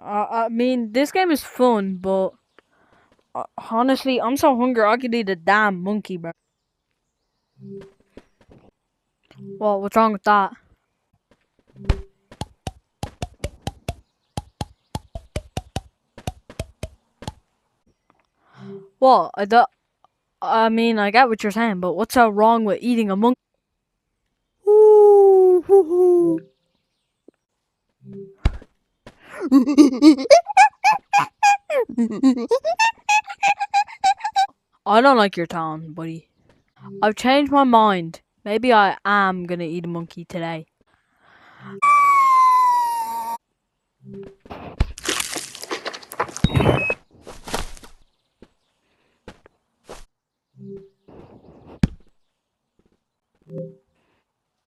I mean, this game is fun, but honestly, I'm so hungry. I could eat a damn monkey, bro. Well, what's wrong with that? Well, I mean, I get what you're saying, but what's so wrong with eating a monkey? I don't like your tone, buddy. I've changed my mind. Maybe I am gonna eat a monkey today.